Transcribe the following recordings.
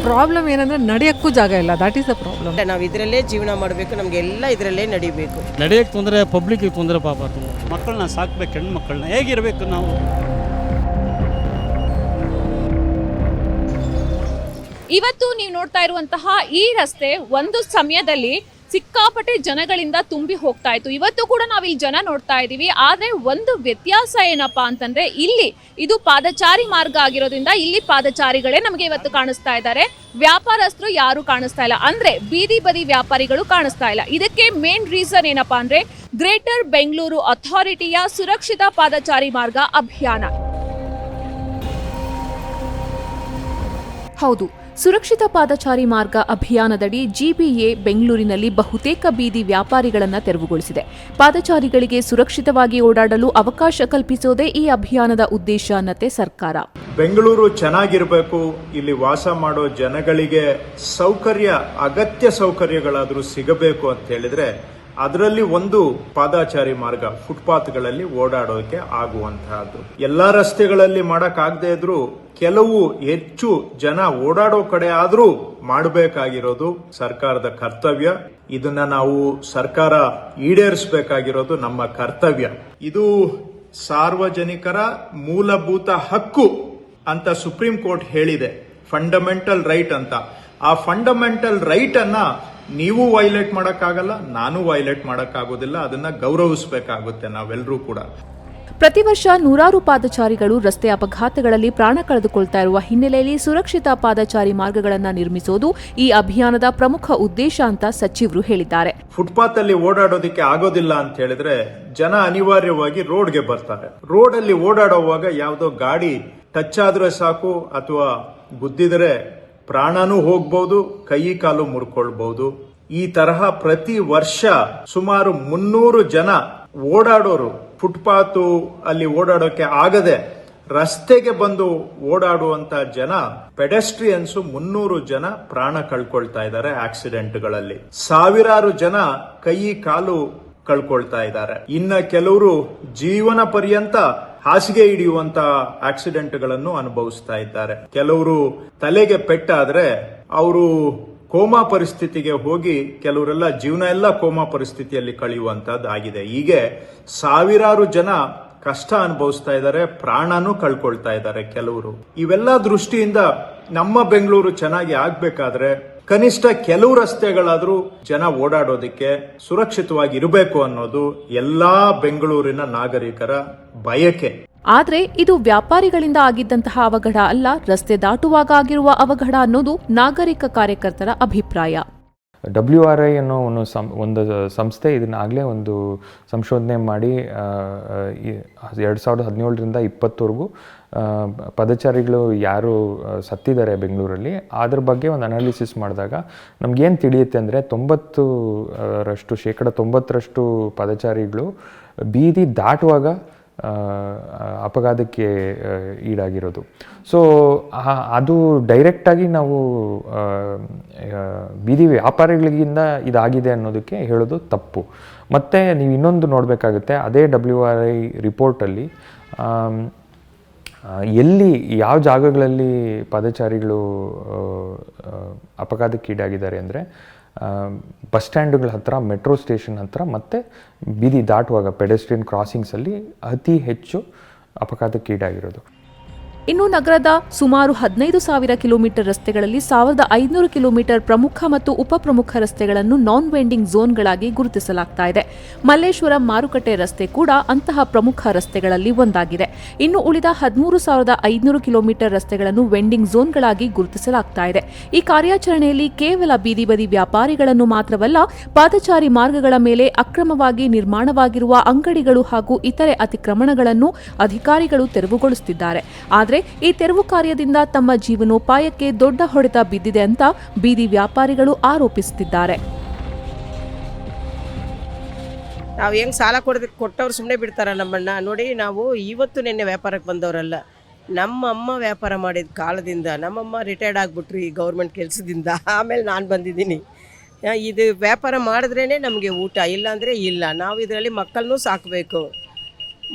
Problem ಏನಂದರೆ ನಡೆಯೋಕ್ಕೂ ಜಾಗ ಇಲ್ಲ, ದಾಟ್ ಈಸ್ ದ ಪ್ರಾಬ್ಲಮ್. ನಾವು ಇದರಲ್ಲೇ ಜೀವನ ಮಾಡಬೇಕು, ನಮಗೆಲ್ಲ ಇದರಲ್ಲೇ ನಡಿಬೇಕು. ನಡೆಯೋಕ್ಕೆ ತೊಂದರೆ, ಪಬ್ಲಿಕ್ಕಿಗೆ ತೊಂದರೆ. ಪಾಪ ಮಕ್ಕಳನ್ನ ಸಾಕ್ಬೇಕು, ಹೆಣ್ಣು ಮಕ್ಕಳನ್ನ ಹೇಗಿರಬೇಕು ನಾವು. ಇವತ್ತು ನೀವು ನೋಡ್ತಾ ಇರುವಂತಹ ಈ ರಸ್ತೆ ಒಂದು ಸಮಯದಲ್ಲಿ ಸಿಕ್ಕಾಪಟ್ಟೆ ಜನಗಳಿಂದ ತುಂಬಿ ಹೋಗ್ತಾ ಇತ್ತು. ಇವತ್ತು ಕೂಡ ನಾವಿಲ್ಲಿ ಜನ ನೋಡ್ತಾ ಇದ್ದೀವಿ. ಆದರೆ ಒಂದು ವ್ಯತ್ಯಾಸ ಏನಪ್ಪಾ ಅಂತಂದ್ರೆ, ಇಲ್ಲಿ ಇದು ಪಾದಚಾರಿ ಮಾರ್ಗ ಆಗಿರೋದ್ರಿಂದ ಇಲ್ಲಿ ಪಾದಚಾರಿಗಳೇ ನಮಗೆ ಇವತ್ತು ಕಾಣಿಸ್ತಾ ಇದ್ದಾರೆ. ವ್ಯಾಪಾರಸ್ಥರು ಯಾರು ಕಾಣಿಸ್ತಾ ಇಲ್ಲ, ಅಂದ್ರೆ ಬೀದಿ ಬದಿ ವ್ಯಾಪಾರಿಗಳು ಕಾಣಿಸ್ತಾ ಇಲ್ಲ. ಇದಕ್ಕೆ ಮೇನ್ ರೀಸನ್ ಏನಪ್ಪಾ ಅಂದ್ರೆ, ಗ್ರೇಟರ್ ಬೆಂಗಳೂರು ಅಥಾರಿಟಿಯ ಸುರಕ್ಷಿತ ಪಾದಚಾರಿ ಮಾರ್ಗ ಅಭಿಯಾನ. ಹೌದು, ಸುರಕ್ಷಿತ ಪಾದಚಾರಿ ಮಾರ್ಗ ಅಭಿಯಾನದಡಿ ಜಿಬಿಎ ಬೆಂಗಳೂರಿನಲ್ಲಿ ಬಹುತೇಕ ಬೀದಿ ವ್ಯಾಪಾರಿಗಳನ್ನು ತೆರವುಗೊಳಿಸಿದೆ. ಪಾದಚಾರಿಗಳಿಗೆ ಸುರಕ್ಷಿತವಾಗಿ ಓಡಾಡಲು ಅವಕಾಶ ಕಲ್ಪಿಸೋದೇ ಈ ಅಭಿಯಾನದ ಉದ್ದೇಶ ಅನ್ನತ್ತೆ ಸರ್ಕಾರ. ಬೆಂಗಳೂರು ಚೆನ್ನಾಗಿರಬೇಕು, ಇಲ್ಲಿ ವಾಸ ಮಾಡೋ ಜನಗಳಿಗೆ ಅಗತ್ಯ ಸೌಕರ್ಯಗಳಾದರೂ ಸಿಗಬೇಕು ಅಂತ ಹೇಳಿದ್ರೆ ಅದರಲ್ಲಿ ಒಂದು ಪಾದಚಾರಿ ಮಾರ್ಗ, ಫುಟ್ಪಾತ್ಗಳಲ್ಲಿ ಓಡಾಡೋಕೆ ಆಗುವಂತಹದ್ದು. ಎಲ್ಲಾ ರಸ್ತೆಗಳಲ್ಲಿ ಮಾಡಕ್ಕಾಗದೇ ಇದ್ರೂ ಕೆಲವು ಹೆಚ್ಚು ಜನ ಓಡಾಡೋ ಕಡೆ ಆದ್ರೂ ಮಾಡಬೇಕಾಗಿರೋದು ಸರ್ಕಾರದ ಕರ್ತವ್ಯ. ಇದನ್ನ ನಾವು ಸರ್ಕಾರ ಈಡೇರಿಸಬೇಕಾಗಿರೋದು ನಮ್ಮ ಕರ್ತವ್ಯ. ಇದು ಸಾರ್ವಜನಿಕರ ಮೂಲಭೂತ ಹಕ್ಕು ಅಂತ ಸುಪ್ರೀಂ ಕೋರ್ಟ್ ಹೇಳಿದೆ, ಫಂಡಮೆಂಟಲ್ ರೈಟ್ ಅಂತ. ಆ ಫಂಡಮೆಂಟಲ್ ರೈಟ್ ಅನ್ನ ನೀವು ವೈಲೇಟ್ ಮಾಡಕ್ಕಾಗಲ್ಲ, ನಾನು ವೈಲೇಟ್ ಮಾಡಕ್ಕಾಗೋದಿಲ್ಲ. ಅದನ್ನ ಗೌರವಿಸಬೇಕಾಗುತ್ತೆ ನಾವೆಲ್ಲರೂ ಕೂಡ. ಪ್ರತಿ ವರ್ಷ ನೂರಾರು ಪಾದಚಾರಿಗಳು ರಸ್ತೆ ಅಪಘಾತಗಳಲ್ಲಿ ಪ್ರಾಣ ಕಳೆದುಕೊಳ್ತಾ ಇರುವ ಹಿನ್ನೆಲೆಯಲ್ಲಿ ಸುರಕ್ಷಿತ ಪಾದಚಾರಿ ಮಾರ್ಗಗಳನ್ನು ನಿರ್ಮಿಸೋದು ಈ ಅಭಿಯಾನದ ಪ್ರಮುಖ ಉದ್ದೇಶ ಅಂತ ಸಚಿವರು ಹೇಳಿದ್ದಾರೆ. ಫುಟ್ಪಾತ್ ಅಲ್ಲಿ ಓಡಾಡೋದಕ್ಕೆ ಆಗೋದಿಲ್ಲ ಅಂತ ಹೇಳಿದ್ರೆ ಜನ ಅನಿವಾರ್ಯವಾಗಿ ರೋಡ್ಗೆ ಬರ್ತಾರೆ. ರೋಡ್ ಅಲ್ಲಿ ಓಡಾಡುವಾಗ ಯಾವುದೋ ಗಾಡಿ ಟಚ್ ಆದ್ರೆ ಸಾಕು, ಅಥವಾ ಗುದ್ದಿದ್ರೆ ಪ್ರಾಣನೂ ಹೋಗ್ಬಹುದು, ಕೈ ಕಾಲು ಮುರ್ಕೊಳ್ಬಹುದು. ಈ ತರಹ ಪ್ರತಿ ವರ್ಷ ಸುಮಾರು 300 ಜನ ಓಡಾಡೋರು ಫುಟ್ಪಾತ್ ಅಲ್ಲಿ ಓಡಾಡೋಕೆ ಆಗದೆ ರಸ್ತೆಗೆ ಬಂದು ಓಡಾಡುವಂತ ಜನ, ಪೆಡೆಸ್ಟ್ರಿಯನ್ಸ್ 300 ಜನ ಪ್ರಾಣ ಕಳ್ಕೊಳ್ತಾ ಇದ್ದಾರೆ ಆಕ್ಸಿಡೆಂಟ್ಗಳಲ್ಲಿ. ಸಾವಿರಾರು ಜನ ಕೈ ಕಾಲು ಕಳ್ಕೊಳ್ತಾ ಇದ್ದಾರೆ. ಇನ್ನ ಕೆಲವರು ಜೀವನ ಪರ್ಯಂತ ಹಾಸಿಗೆ ಹಿಡಿಯುವಂತ ಆಕ್ಸಿಡೆಂಟ್ಗಳನ್ನು ಅನುಭವಿಸ್ತಾ ಇದ್ದಾರೆ. ಕೆಲವರು ತಲೆಗೆ ಪೆಟ್ಟಾದ್ರೆ ಅವರು ಕೋಮಾ ಪರಿಸ್ಥಿತಿಗೆ ಹೋಗಿ ಕೆಲವರೆಲ್ಲ ಜೀವನ ಎಲ್ಲ ಕೋಮಾ ಪರಿಸ್ಥಿತಿಯಲ್ಲಿ ಕಳೆಯುವಂತದ್ದಾಗಿದೆ. ಹೀಗೆ ಸಾವಿರಾರು ಜನ ಕಷ್ಟ ಅನುಭವಿಸ್ತಾ ಇದ್ದಾರೆ, ಪ್ರಾಣನೂ ಕಳ್ಕೊಳ್ತಾ ಇದ್ದಾರೆ ಕೆಲವರು. ಇವೆಲ್ಲ ದೃಷ್ಟಿಯಿಂದ ನಮ್ಮ ಬೆಂಗಳೂರು ಚೆನ್ನಾಗಿ ಆಗ್ಬೇಕಾದ್ರೆ ಕನಿಷ್ಠ ಕೆಲವು ರಸ್ತೆಗಳಾದ್ರೂ ಜನ ಓಡಾಡೋದಕ್ಕೆ ಸುರಕ್ಷಿತವಾಗಿ ಇರಬೇಕು ಅನ್ನೋದು ಎಲ್ಲಾ ಬೆಂಗಳೂರಿನ ನಾಗರಿಕರ ಬಯಕೆ. ಆದರೆ ಇದು ವ್ಯಾಪಾರಿಗಳಿಂದ ಆಗಿದ್ದಂತಹ ಅವಘಡ ಅಲ್ಲ, ರಸ್ತೆ ದಾಟುವಾಗ ಆಗಿರುವ ಅವಘಡ ಅನ್ನೋದು ನಾಗರಿಕ ಕಾರ್ಯಕರ್ತರ ಅಭಿಪ್ರಾಯ. WRI ಅನ್ನೋ ಒಂದು ಸಂಸ್ಥೆ ಇದನ್ನಾಗಲೇ ಒಂದು ಸಂಶೋಧನೆ ಮಾಡಿ 2017ರಿಂದ 2020ವರೆಗೂ ಪದಚಾರಿಗಳು ಯಾರು ಸತ್ತಿದ್ದಾರೆ ಬೆಂಗಳೂರಲ್ಲಿ ಅದ್ರ ಬಗ್ಗೆ ಒಂದು ಅನಾಲಿಸಿಸ್ ಮಾಡಿದಾಗ ನಮಗೇನು ತಿಳಿಯುತ್ತೆ ಅಂದರೆ 90% ಪದಚಾರಿಗಳು ಬೀದಿ ದಾಟುವಾಗ ಅಪಘಾತಕ್ಕೆ ಈಡಾಗಿರೋದು. ಸೊ ಅದು ಡೈರೆಕ್ಟಾಗಿ ನಾವು ಬೀದಿ ವ್ಯಾಪಾರಿಗಳಿಗಿಂದ ಇದಾಗಿದೆ ಅನ್ನೋದಕ್ಕೆ ಹೇಳೋದು ತಪ್ಪು. ಮತ್ತು ನೀವು ಇನ್ನೊಂದು ನೋಡಬೇಕಾಗುತ್ತೆ, ಅದೇ WRI ರಿಪೋರ್ಟಲ್ಲಿ ಎಲ್ಲಿ ಯಾವ ಜಾಗಗಳಲ್ಲಿ ಪಾದಚಾರಿಗಳು ಅಪಘಾತಕ್ಕೀಡಾಗಿದ್ದಾರೆ ಅಂದರೆ ಬಸ್ ಸ್ಟ್ಯಾಂಡುಗಳ ಹತ್ರ, ಮೆಟ್ರೋ ಸ್ಟೇಷನ್ ಹತ್ರ ಮತ್ತು ಬೀದಿ ದಾಟುವಾಗ ಪೆಡೆಸ್ಟ್ರಿಯನ್ ಕ್ರಾಸಿಂಗ್ಸಲ್ಲಿ ಅತಿ ಹೆಚ್ಚು ಅಪಘಾತಕ್ಕೀಡಾಗಿರೋದು. ಇನ್ನು ನಗರದ ಸುಮಾರು 15,000 ಕಿಲೋಮೀಟರ್ ರಸ್ತೆಗಳಲ್ಲಿ 1,500 ಕಿಲೋಮೀಟರ್ ಪ್ರಮುಖ ಮತ್ತು ಉಪಪ್ರಮುಖ ರಸ್ತೆಗಳನ್ನು ನಾನ್ ವೆಂಡಿಂಗ್ ಝೋನ್ಗಳಾಗಿ ಗುರುತಿಸಲಾಗ್ತಾ ಇದೆ. ಮಲ್ಲೇಶ್ವರಂ ಮಾರುಕಟ್ಟೆ ರಸ್ತೆ ಕೂಡ ಅಂತಹ ಪ್ರಮುಖ ರಸ್ತೆಗಳಲ್ಲಿ ಒಂದಾಗಿದೆ. ಇನ್ನು ಉಳಿದ 13,500 ಕಿಲೋಮೀಟರ್ ರಸ್ತೆಗಳನ್ನು ವೆಂಡಿಂಗ್ ಝೋನ್ಗಳಾಗಿ ಗುರುತಿಸಲಾಗ್ತಾ ಇದೆ. ಈ ಕಾರ್ಯಾಚರಣೆಯಲ್ಲಿ ಕೇವಲ ಬೀದಿ ಬದಿ ವ್ಯಾಪಾರಿಗಳನ್ನು ಮಾತ್ರವಲ್ಲ, ಪಾದಚಾರಿ ಮಾರ್ಗಗಳ ಮೇಲೆ ಅಕ್ರಮವಾಗಿ ನಿರ್ಮಾಣವಾಗಿರುವ ಅಂಗಡಿಗಳು ಹಾಗೂ ಇತರೆ ಅತಿಕ್ರಮಣಗಳನ್ನು ಅಧಿಕಾರಿಗಳು ತೆರವುಗೊಳಿಸುತ್ತಿದ್ದಾರೆ. ಆದರೆ ಈ ತೆರವು ಕಾರ್ಯದಿಂದ ತಮ್ಮ ಜೀವನೋಪಾಯಕ್ಕೆ ದೊಡ್ಡ ಹೊಡೆತ ಬಿದ್ದಿದೆ ಅಂತ ಬೀದಿ ವ್ಯಾಪಾರಿಗಳು ಆರೋಪಿಸುತ್ತಿದ್ದಾರೆ. ನಾವು ಹೆಂಗೆ ಸಾಲ ಕೊಟ್ಟವ್ರು ಸುಮ್ಮನೆ ಬಿಡ್ತಾರ ನಮ್ಮನ್ನ ನೋಡಿ. ನಾವು ಇವತ್ತು ನಿನ್ನೆ ವ್ಯಾಪಾರಕ್ಕೆ ಬಂದವರಲ್ಲ. ನಮ್ಮಮ್ಮ ವ್ಯಾಪಾರ ಮಾಡಿದ ಕಾಲದಿಂದ, ನಮ್ಮಮ್ಮ ರಿಟೈರ್ಡ್ ಆಗಿಬಿಟ್ರು ಈ ಗೌರ್ಮೆಂಟ್ ಕೆಲಸದಿಂದ, ಆಮೇಲೆ ನಾನು ಬಂದಿದ್ದೀನಿ. ಇದು ವ್ಯಾಪಾರ ಮಾಡಿದ್ರೇ ನಮಗೆ ಊಟ, ಇಲ್ಲಾಂದರೆ ಇಲ್ಲ. ನಾವು ಇದರಲ್ಲಿ ಮಕ್ಕಳನ್ನೂ ಸಾಕಬೇಕು,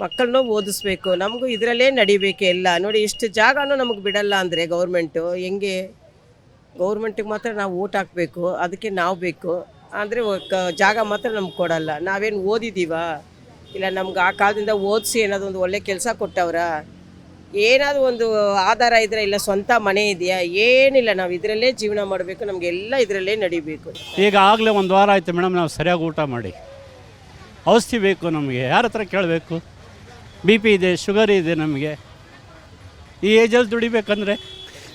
ಮಕ್ಕಳನ್ನೂ ಓದಿಸ್ಬೇಕು, ನಮಗೂ ಇದರಲ್ಲೇ ನಡಿಬೇಕು ಎಲ್ಲ. ನೋಡಿ ಇಷ್ಟು ಜಾಗನೂ ನಮಗೆ ಬಿಡಲ್ಲ ಅಂದರೆ ಗೌರ್ಮೆಂಟು ಹೆಂಗೆ? ಗೌರ್ಮೆಂಟಿಗೆ ಮಾತ್ರ ನಾವು ಓಟ್ ಹಾಕಬೇಕು, ಅದಕ್ಕೆ ನಾವು ಬೇಕು ಅಂದರೆ ಜಾಗ ಮಾತ್ರ ನಮ್ಗೆ ಕೊಡಲ್ಲ. ನಾವೇನು ಓದಿದ್ದೀವಾ, ಇಲ್ಲ ನಮ್ಗೆ ಆ ಕಾಲದಿಂದ ಓದಿಸಿ ಏನಾದರೂ ಒಂದು ಒಳ್ಳೆ ಕೆಲಸ ಕೊಟ್ಟವ್ರ, ಏನಾದರೂ ಒಂದು ಆಧಾರ ಇದ್ರೆ, ಇಲ್ಲ ಸ್ವಂತ ಮನೆ ಇದೆಯಾ, ಏನಿಲ್ಲ. ನಾವು ಇದರಲ್ಲೇ ಜೀವನ ಮಾಡಬೇಕು, ನಮಗೆಲ್ಲ ಇದರಲ್ಲೇ ನಡಿಬೇಕು. ಈಗ ಆಗಲೇ ಒಂದು ವಾರ ಆಯಿತು ಮೇಡಮ್, ನಾವು ಸರಿಯಾಗಿ ಊಟ ಮಾಡಿ. ಔಷಧಿ ಬೇಕು ನಮಗೆ, ಯಾರ ಹತ್ರ ಕೇಳಬೇಕು? BP ಇದೆ, ಶುಗರ್ ಇದೆ ನಮಗೆ. ಈ ಏಜಲ್ಲಿ ದುಡಿಬೇಕಂದ್ರೆ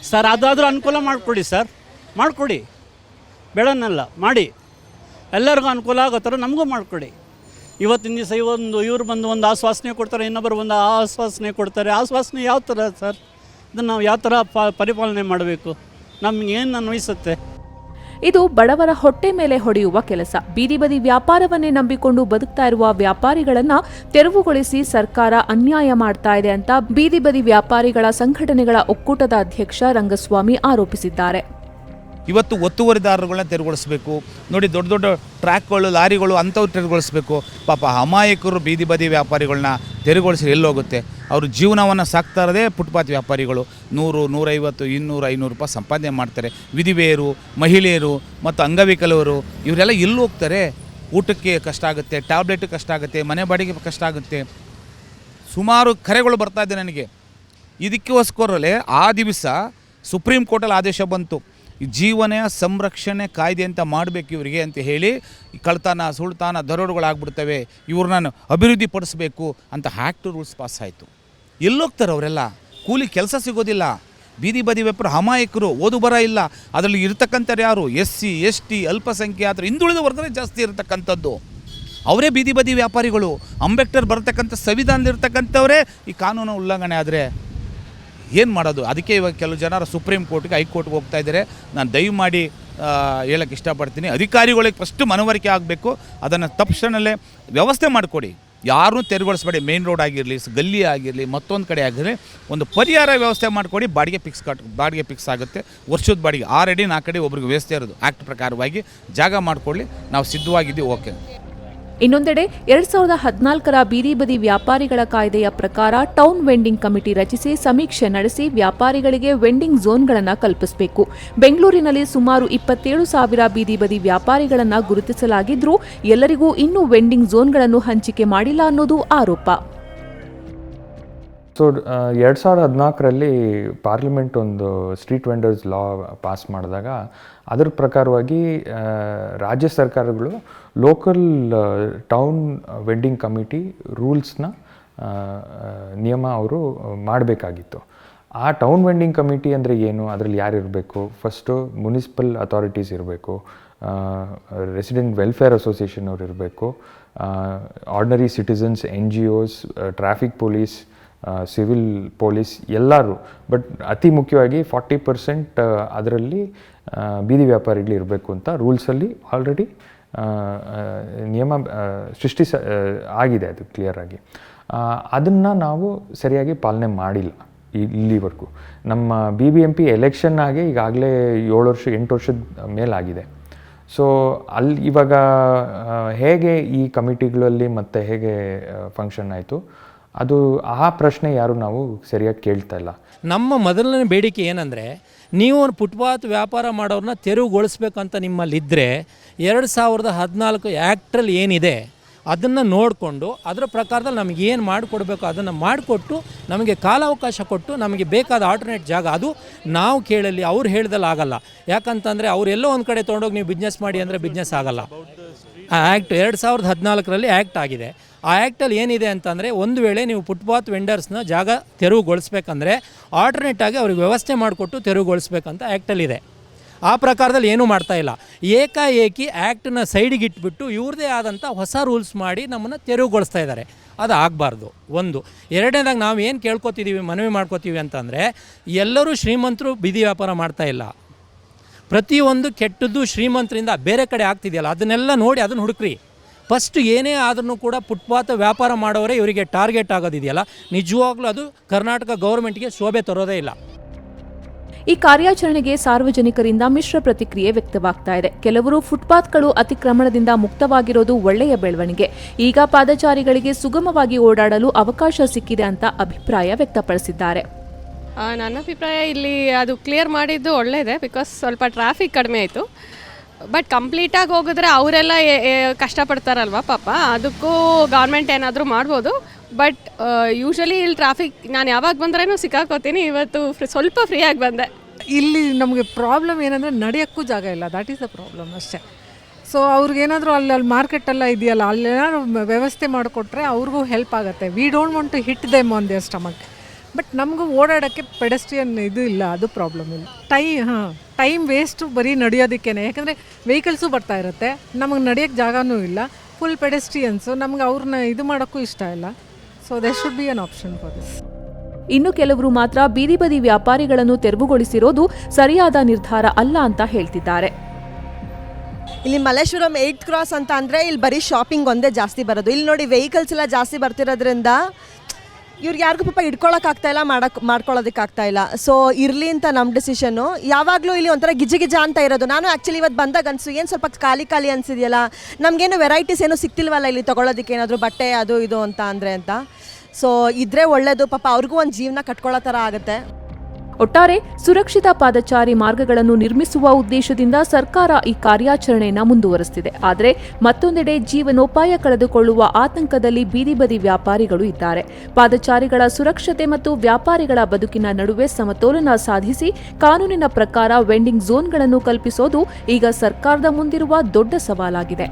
ಸರ್ ಅದಾದರೂ ಅನುಕೂಲ ಮಾಡಿಕೊಡಿ ಸರ್, ಮಾಡಿಕೊಡಿ, ಬೇಡನ್ನಲ್ಲ, ಮಾಡಿ. ಎಲ್ಲರಿಗೂ ಅನುಕೂಲ ಆಗೋ ಥರ ನಮಗೂ ಮಾಡಿಕೊಡಿ. ಇವತ್ತಿನ ದಿವಸ ಇವ್ರು ಬಂದು ಒಂದು ಆಶ್ವಾಸನೆ ಕೊಡ್ತಾರೆ, ಇನ್ನೊಬ್ಬರು ಒಂದು ಆಶ್ವಾಸನೆ ಕೊಡ್ತಾರೆ. ಆಶ್ವಾಸನೆ ಯಾವ ಥರ ಸರ್? ಇದನ್ನು ನಾವು ಯಾವ ಥರ ಪರಿಪಾಲನೆ ಮಾಡಬೇಕು? ನಮಗೇನು ಅನ್ವಯಿಸುತ್ತೆ? ಇದು ಬಡವರ ಹೊಟ್ಟೆ ಮೇಲೆ ಹೊಡೆಯುವ ಕೆಲಸ. ಬೀದಿ ಬದಿ ವ್ಯಾಪಾರವನ್ನೇ ನಂಬಿಕೊಂಡು ಬದುಕ್ತಾ ಇರುವ ವ್ಯಾಪಾರಿಗಳನ್ನ ತೆರವುಗೊಳಿಸಿ ಸರ್ಕಾರ ಅನ್ಯಾಯ ಮಾಡ್ತಾ ಇದೆ ಅಂತ ಬೀದಿ ಬದಿ ವ್ಯಾಪಾರಿಗಳ ಸಂಘಟನೆಗಳ ಒಕ್ಕೂಟದ ಅಧ್ಯಕ್ಷ ರಂಗಸ್ವಾಮಿ ಆರೋಪಿಸಿದ್ದಾರೆ. ಇವತ್ತು ಒತ್ತುವರಿದಾರರುಗಳನ್ನ ತೆರವುಗೊಳಿಸಬೇಕು. ನೋಡಿ, ದೊಡ್ಡ ದೊಡ್ಡ ಟ್ರ್ಯಾಕ್ಗಳು, ಲಾರಿಗಳು ಅಂಥವ್ರು ತೆರವುಗೊಳಿಸಬೇಕು. ಪಾಪ ಅಮಾಯಕರು ಬೀದಿ ಬದಿ ವ್ಯಾಪಾರಿಗಳನ್ನ ತೆರವುಗೊಳಿಸಿ ಎಲ್ಲೋಗುತ್ತೆ? ಅವರು ಜೀವನವನ್ನು ಸಾಕ್ತಾ ಇರೋದೇ ಫುಟ್ಪಾತ್ ವ್ಯಾಪಾರಿಗಳು. 100, 150, 200, 500 ರೂಪಾಯಿ ಸಂಪಾದನೆ ಮಾಡ್ತಾರೆ. ವಿಧವೆಯರು, ಮಹಿಳೆಯರು ಮತ್ತು ಅಂಗವಿಕಲವರು ಇವರೆಲ್ಲ ಎಲ್ಲಿ ಹೋಗ್ತಾರೆ? ಊಟಕ್ಕೆ ಕಷ್ಟ ಆಗುತ್ತೆ, ಟ್ಯಾಬ್ಲೆಟ್ ಕಷ್ಟ ಆಗುತ್ತೆ, ಮನೆ ಬಾಡಿಗೆ ಕಷ್ಟ ಆಗುತ್ತೆ. ಸುಮಾರು ಕರೆಗಳು ಬರ್ತಾ ಇದೆ ನನಗೆ. ಇದಕ್ಕೋಸ್ಕರಲೇ ಆ ದಿವಸ ಸುಪ್ರೀಂ ಕೋರ್ಟಲ್ಲಿ ಆದೇಶ ಬಂತು, ಜೀವನ ಸಂರಕ್ಷಣೆ ಕಾಯ್ದೆ ಅಂತ ಮಾಡಬೇಕು ಇವರಿಗೆ ಅಂತ ಹೇಳಿ. ಕಳ್ತನ, ಸುಳ್ತಾನ, ದರೋಡುಗಳಾಗ್ಬಿಡ್ತವೆ, ಇವ್ರನ್ನ ಅಭಿವೃದ್ಧಿ ಪಡಿಸ್ಬೇಕು ಅಂತ ಆ್ಯಕ್ಟ್ ರೂಲ್ಸ್ ಪಾಸ್ ಆಯಿತು. ಎಲ್ಲೋಗ್ತಾರೆ ಅವರೆಲ್ಲ? ಕೂಲಿ ಕೆಲಸ ಸಿಗೋದಿಲ್ಲ. ಬೀದಿ ಬದಿ ವ್ಯಾಪಾರ ಅಮಾಯಕರು, ಓದು ಬರ ಇಲ್ಲ. ಅದರಲ್ಲಿ ಇರ್ತಕ್ಕಂಥವ್ರು ಯಾರು? SC, ST, ಅಲ್ಪಸಂಖ್ಯಾತರು, ಹಿಂದುಳಿದ ವರ್ಗವೇ ಜಾಸ್ತಿ ಇರತಕ್ಕಂಥದ್ದು. ಅವರೇ ಬೀದಿ ಬದಿ ವ್ಯಾಪಾರಿಗಳು. ಅಂಬೇಡ್ಕರ್ ಬರ್ತಕ್ಕಂಥ ಸಂವಿಧಾನದಲ್ಲಿರ್ತಕ್ಕಂಥವರೇ ಈ ಕಾನೂನು ಉಲ್ಲಂಘನೆ ಆದರೆ ಏನು ಮಾಡೋದು? ಅದಕ್ಕೆ ಇವಾಗ ಕೆಲವು ಜನರು ಸುಪ್ರೀಂ ಕೋರ್ಟ್ಗೆ, ಹೈಕೋರ್ಟ್ಗೆ ಹೋಗ್ತಾ ಇದ್ದಾರೆ. ನಾನು ದಯಮಾಡಿ ಹೇಳೋಕ್ಕೆ ಇಷ್ಟಪಡ್ತೀನಿ, ಅಧಿಕಾರಿಗಳಿಗೆ ಫಸ್ಟ್ ಮನವರಿಕೆ ಆಗಬೇಕು. ಅದನ್ನು ತಕ್ಷಣವೇ ವ್ಯವಸ್ಥೆ ಮಾಡಿಕೊಡಿ. ಯಾರೂ ತೆರವುಗೊಳಿಸಬೇಡಿ. ಮೇನ್ ರೋಡ್ ಆಗಿರಲಿ, ಗಲ್ಲಿ ಆಗಿರಲಿ, ಮತ್ತೊಂದು ಕಡೆ ಆಗಿರಲಿ, ಒಂದು ಪರಿಹಾರ ವ್ಯವಸ್ಥೆ ಮಾಡಿಕೊಡಿ. ಬಾಡಿಗೆ ಫಿಕ್ಸ್ ಆಗುತ್ತೆ. ವರ್ಷದ ಬಾಡಿಗೆ 6 ಅಡಿ 4 ಅಡಿ ಒಬ್ರಿಗೆ ವ್ಯವಸ್ಥೆ ಇರೋದು. ಆ್ಯಕ್ಟ್ ಪ್ರಕಾರವಾಗಿ ಜಾಗ ಮಾಡಿಕೊಳ್ಳಿ, ನಾವು ಸಿದ್ಧವಾಗಿದ್ದೀವಿ. ಓಕೆ. ಇನ್ನೊಂದೆಡೆ 2014ರ ಬೀದಿ ಬದಿ ವ್ಯಾಪಾರಿಗಳ ಕಾಯ್ದೆಯ ಪ್ರಕಾರ ಟೌನ್ ವೆಂಡಿಂಗ್ ಕಮಿಟಿ ರಚಿಸಿ ಸಮೀಕ್ಷೆ ನಡೆಸಿ ವ್ಯಾಪಾರಿಗಳಿಗೆ ವೆಂಡಿಂಗ್ ಝೋನ್ಗಳನ್ನು ಕಲ್ಪಿಸಬೇಕು. ಬೆಂಗಳೂರಿನಲ್ಲಿ ಸುಮಾರು 27,000 ಬೀದಿ ಬದಿ ವ್ಯಾಪಾರಿಗಳನ್ನು ಗುರುತಿಸಲಾಗಿದ್ರೂ ಎಲ್ಲರಿಗೂ ಇನ್ನೂ ವೆಂಡಿಂಗ್ ಝೋನ್ಗಳನ್ನು ಹಂಚಿಕೆ ಮಾಡಿಲ್ಲ ಅನ್ನೋದು ಆರೋಪ. ಸೊ 2014ರಲ್ಲಿ ಪಾರ್ಲಿಮೆಂಟ್ ಒಂದು ಸ್ಟ್ರೀಟ್ ವೆಂಡರ್ಸ್ ಲಾ ಪಾಸ್ ಮಾಡಿದಾಗ ಅದರ ಪ್ರಕಾರವಾಗಿ ರಾಜ್ಯ ಸರ್ಕಾರಗಳು ಲೋಕಲ್ ಟೌನ್ ವೆಂಡಿಂಗ್ ಕಮಿಟಿ ರೂಲ್ಸ್ನ ನಿಯಮ ಅವರು ಮಾಡಬೇಕಾಗಿತ್ತು. ಆ ಟೌನ್ ವೆಂಡಿಂಗ್ ಕಮಿಟಿ ಅಂದರೆ ಏನು? ಅದರಲ್ಲಿ ಯಾರು ಇರಬೇಕು? ಫಸ್ಟು ಮುನಿಸಿಪಲ್ ಅಥಾರಿಟೀಸ್ ಇರಬೇಕು, ರೆಸಿಡೆಂಟ್ ವೆಲ್ಫೇರ್ ಅಸೋಸಿಯೇಷನ್ ಅವರು ಇರಬೇಕು, ordinary citizens, NGOs, traffic police, civil police ಎಲ್ಲರೂ. ಬಟ್ ಅತಿ ಮುಖ್ಯವಾಗಿ 40% ಅದರಲ್ಲಿ ಬೀದಿ ವ್ಯಾಪಾರಿಗಳು ಇರಬೇಕು ಅಂತ ರೂಲ್ಸಲ್ಲಿ ಆಲ್ರೆಡಿ ನಿಯಮ ಆಗಿದೆ. ಅದು ಕ್ಲಿಯರಾಗಿ ಅದನ್ನು ನಾವು ಸರಿಯಾಗಿ ಪಾಲನೆ ಮಾಡಿಲ್ಲ ಇಲ್ಲಿವರೆಗೂ. ನಮ್ಮ BBMP ಎಲೆಕ್ಷನ್ ಆಗಿ ಈಗಾಗಲೇ 8 ವರ್ಷದ ಮೇಲಾಗಿದೆ. ಸೊ ಅಲ್ಲಿ ಇವಾಗ ಹೇಗೆ ಈ ಕಮಿಟಿಗಳಲ್ಲಿ ಮತ್ತು ಹೇಗೆ ಫಂಕ್ಷನ್ ಆಯಿತು, ಅದು ಆ ಪ್ರಶ್ನೆ ಯಾರು ನಾವು ಸರಿಯಾಗಿ ಕೇಳ್ತಾ ಇಲ್ಲ. ನಮ್ಮ ಮೊದಲನೇ ಬೇಡಿಕೆ ಏನಂದರೆ, ನೀವು ಫುಟ್ಪಾತ್ ವ್ಯಾಪಾರ ಮಾಡೋರನ್ನ ತೆರವುಗೊಳಿಸ್ಬೇಕಂತ ನಿಮ್ಮಲ್ಲಿದ್ದರೆ 2014 ಆ್ಯಕ್ಟ್ರಲ್ಲಿ ಏನಿದೆ ಅದನ್ನು ನೋಡಿಕೊಂಡು ಅದರ ಪ್ರಕಾರದಲ್ಲಿ ನಮಗೆ ಏನು ಮಾಡಿಕೊಡ್ಬೇಕು ಅದನ್ನು ಮಾಡಿಕೊಟ್ಟು ನಮಗೆ ಕಾಲಾವಕಾಶ ಕೊಟ್ಟು ನಮಗೆ ಬೇಕಾದ ಆಲ್ಟರ್ನೇಟ್ ಜಾಗ, ಅದು ನಾವು ಕೇಳಲಿ, ಅವ್ರು ಹೇಳ್ದಲ್ಲಿ ಆಗಲ್ಲ. ಯಾಕಂತಂದರೆ ಅವರೆಲ್ಲೋ ಒಂದು ಕಡೆ ತೊಗೊಂಡೋಗಿ ನೀವು ಬಿಸ್ನೆಸ್ ಮಾಡಿ ಅಂದರೆ ಬಿಸ್ನೆಸ್ ಆಗಲ್ಲ. ಆ ಆ್ಯಕ್ಟ್ 2014ರಲ್ಲಿ ಆ್ಯಕ್ಟ್ ಆಗಿದೆ. ಆ ಆ್ಯಕ್ಟಲ್ಲಿ ಏನಿದೆ ಅಂತಂದರೆ, ಒಂದು ವೇಳೆ ನೀವು ಫುಟ್ಪಾತ್ ವೆಂಡರ್ಸ್ನ ಜಾಗ ತೆರವುಗೊಳಿಸ್ಬೇಕಂದ್ರೆ ಆಲ್ಟರ್ನೇಟ್ ಆಗಿ ಅವ್ರಿಗೆ ವ್ಯವಸ್ಥೆ ಮಾಡಿಕೊಟ್ಟು ತೆರವುಗೊಳಿಸ್ಬೇಕಂತ ಆ್ಯಕ್ಟಲ್ಲಿದೆ. ಆ ಪ್ರಕಾರದಲ್ಲಿ ಏನೂ ಮಾಡ್ತಾ ಇಲ್ಲ. ಏಕಾಏಕಿ ಆ್ಯಕ್ಟನ್ನ ಸೈಡಿಗೆ ಇಟ್ಬಿಟ್ಟು ಇವ್ರದ್ದೇ ಆದಂಥ ಹೊಸ ರೂಲ್ಸ್ ಮಾಡಿ ನಮ್ಮನ್ನು ತೆರವುಗೊಳಿಸ್ತಾ ಇದ್ದಾರೆ. ಅದು ಆಗಬಾರ್ದು. ಒಂದು. ಎರಡನೇದಾಗಿ ನಾವು ಏನು ಕೇಳ್ಕೊತಿದ್ದೀವಿ, ಮನವಿ ಮಾಡ್ಕೋತೀವಿ ಅಂತಂದರೆ, ಎಲ್ಲರೂ ಶ್ರೀಮಂತರು ಬೀದಿ ವ್ಯಾಪಾರ ಮಾಡ್ತಾ ಇಲ್ಲ. ಪ್ರತಿಯೊಂದು ಕೆಟ್ಟದ್ದು ಶ್ರೀಮಂತರಿಂದ ಬೇರೆ ಕಡೆ ಆಗ್ತಿದೆಯಲ್ಲ, ಅದನ್ನೆಲ್ಲ ನೋಡಿ ಅದನ್ನು ಹುಡುಕ್ರಿ. ಫಸ್ಟ್ ಏನೇ ಆದ್ರೂ ಕೂಡ ಫುಟ್ಪಾತ್ ವ್ಯಾಪಾರ ಮಾಡೋರೇ ಇವರಿಗೆ ಟಾರ್ಗೆಟ್ ಆಗೋದಿದೆಯಲ್ಲ, ನಿಜವಾಗ್ಲೂ ಅದು ಕರ್ನಾಟಕ ಗೌರ್ಮೆಂಟ್ಗೆ ಶೋಭೆ ತರೋದೇ ಇಲ್ಲ. ಈ ಕಾರ್ಯಾಚರಣೆಗೆ ಸಾರ್ವಜನಿಕರಿಂದ ಮಿಶ್ರ ಪ್ರತಿಕ್ರಿಯೆ ವ್ಯಕ್ತವಾಗ್ತಾ ಇದೆ. ಕೆಲವರು ಫುಟ್ಪಾತ್ಗಳು ಅತಿಕ್ರಮಣದಿಂದ ಮುಕ್ತವಾಗಿರೋದು ಒಳ್ಳೆಯ ಬೆಳವಣಿಗೆ, ಈಗ ಪಾದಚಾರಿಗಳಿಗೆ ಸುಗಮವಾಗಿ ಓಡಾಡಲು ಅವಕಾಶ ಸಿಕ್ಕಿದೆ ಅಂತ ಅಭಿಪ್ರಾಯ ವ್ಯಕ್ತಪಡಿಸಿದ್ದಾರೆ. ನನ್ನ ಅಭಿಪ್ರಾಯ ಇಲ್ಲಿ ಅದು ಕ್ಲಿಯರ್ ಮಾಡಿದ್ದು ಒಳ್ಳೆಯದೇ, ಬಿಕಾಸ್ ಸ್ವಲ್ಪ ಟ್ರಾಫಿಕ್ ಕಡಿಮೆ ಆಯಿತು. ಬಟ್ ಕಂಪ್ಲೀಟಾಗಿ ಹೋಗಿದ್ರೆ ಅವರೆಲ್ಲ ಕಷ್ಟಪಡ್ತಾರಲ್ವ ಪಾಪ, ಅದಕ್ಕೂ ಗೌರ್ಮೆಂಟ್ ಏನಾದರೂ ಮಾಡ್ಬೋದು. ಬಟ್ ಯೂಶ್ವಲಿ ಇಲ್ಲಿ ಟ್ರಾಫಿಕ್ ನಾನು ಯಾವಾಗ ಬಂದ್ರೂ ಸಿಕ್ಕಾಕೋತೀನಿ. ಇವತ್ತು ಸ್ವಲ್ಪ ಫ್ರೀಯಾಗಿ ಬಂದೆ. ಇಲ್ಲಿ ನಮಗೆ ಪ್ರಾಬ್ಲಮ್ ಏನಂದರೆ ನಡೆಯೋಕ್ಕೂ ಜಾಗ ಇಲ್ಲ, ದ್ಯಾಟ್ ಈಸ್ ದ ಪ್ರಾಬ್ಲಮ್ ಅಷ್ಟೇ. ಸೊ ಅವ್ರಿಗೇನಾದರೂ ಅಲ್ಲಿ ಮಾರ್ಕೆಟೆಲ್ಲ ಇದೆಯಲ್ಲ, ಅಲ್ಲೇನಾದ್ರು ವ್ಯವಸ್ಥೆ ಮಾಡಿಕೊಟ್ರೆ ಅವ್ರಿಗೂ ಹೆಲ್ಪ್ ಆಗುತ್ತೆ. We don't want to hit them on their stomach. But ನಮಗೂ ಓಡಾಡೋಕ್ಕೆ ಪೆಡೆಸ್ಟ್ರಿಯನ್ ಇದು ಇಲ್ಲ, ಅದು ಪ್ರಾಬ್ಲಮ್ ಇಲ್ಲ. ಟೈಮ್ ವೇಸ್ಟು ಬರೀ ನಡೆಯೋದಕ್ಕೇ, ಯಾಕಂದರೆ ವೆಹಿಕಲ್ಸು ಬರ್ತಾ ಇರುತ್ತೆ, ನಮಗೆ ನಡೆಯೋಕ್ಕೆ ಜಾಗನೂ ಇಲ್ಲ, ಫುಲ್ ಪೆಡೆಸ್ಟ್ರಿಯನ್ಸು, ನಮ್ಗೆ ಅವ್ರನ್ನ ಇದು ಮಾಡೋಕ್ಕೂ ಇಷ್ಟ ಇಲ್ಲ. So there should be an option for this. ಇನ್ನು ಕೆಲವರು ಮಾತ್ರ ಬೀದಿ ಬದಿ ವ್ಯಾಪಾರಿಗಳನ್ನು ತೆರವುಗೊಳಿಸಿರೋದು ಸರಿಯಾದ ನಿರ್ಧಾರ ಅಲ್ಲ ಅಂತ ಹೇಳ್ತಿದ್ದಾರೆ. ಇಲ್ಲಿ ಮಲ್ಲೇಶ್ವರಂ 8th ಕ್ರಾಸ್ ಅಂತ ಅಂದರೆ ಇಲ್ಲಿ ಬರೀ ಶಾಪಿಂಗ್ ಒಂದೇ ಜಾಸ್ತಿ ಬರೋದು. ಇಲ್ಲಿ ನೋಡಿ ವೆಹಿಕಲ್ಸ್ ಎಲ್ಲ ಜಾಸ್ತಿ ಬರ್ತಿರೋದ್ರಿಂದ ಇವ್ರಿಗೆ ಯಾರಿಗೂ ಪಾಪ ಇಟ್ಕೊಳ್ಳೋಕ್ಕಾಗ್ತಾಯಿಲ್ಲ, ಮಾಡ್ಕೊಳ್ಳೋದಕ್ಕಾಗ್ತಾಯಿಲ್ಲ. ಸೊ ಇರಲಿ ಅಂತ ನಮ್ಮ ಡಿಸಿಷನ್ನು. ಯಾವಾಗಲೂ ಇಲ್ಲಿ ಒಂಥರ ಗಿಜ ಅಂತ ಇರೋದು. ನಾನು ಆ್ಯಕ್ಚುಲಿ ಇವತ್ತು ಬಂದಾಗ ಅನಿಸು ಏನು ಸ್ವಲ್ಪ ಖಾಲಿ ಅನಿಸಿದೆಯಲ್ಲ, ನಮಗೇನು ವೆರೈಟೀಸ್ ಏನೂ ಸಿಗ್ತಿಲ್ವಲ್ಲ ಇಲ್ಲಿ ತೊಗೊಳೋದಕ್ಕೆ, ಏನಾದರೂ ಬಟ್ಟೆ ಅದು ಇದು ಅಂತ. ಸೊ ಇದ್ರೆ ಒಳ್ಳೆಯದು, ಪಾಪ ಅವ್ರಿಗೂ ಒಂದು ಜೀವನ ಕಟ್ಕೊಳ್ಳೋ ಥರ ಆಗುತ್ತೆ. ಒಟ್ಟಾರೆ ಸುರಕ್ಷಿತ ಪಾದಚಾರಿ ಮಾರ್ಗಗಳನ್ನು ನಿರ್ಮಿಸುವ ಉದ್ದೇಶದಿಂದ ಸರ್ಕಾರ ಈ ಕಾರ್ಯಾಚರಣೆಯನ್ನು ಮುಂದುವರೆಸಿದೆ. ಆದರೆ ಮತ್ತೊಂದೆಡೆ ಜೀವನೋಪಾಯ ಕಳೆದುಕೊಳ್ಳುವ ಆತಂಕದಲ್ಲಿ ಬೀದಿ ಬದಿ ವ್ಯಾಪಾರಿಗಳು ಇದ್ದಾರೆ. ಪಾದಚಾರಿಗಳ ಸುರಕ್ಷತೆ ಮತ್ತು ವ್ಯಾಪಾರಿಗಳ ಬದುಕಿನ ನಡುವೆ ಸಮತೋಲನ ಸಾಧಿಸಿ ಕಾನೂನಿನ ಪ್ರಕಾರ ವೆಂಡಿಂಗ್ ಝೋನ್ಗಳನ್ನು ಕಲ್ಪಿಸೋದು ಈಗ ಸರ್ಕಾರದ ಮುಂದಿರುವ ದೊಡ್ಡ ಸವಾಲಾಗಿದೆ.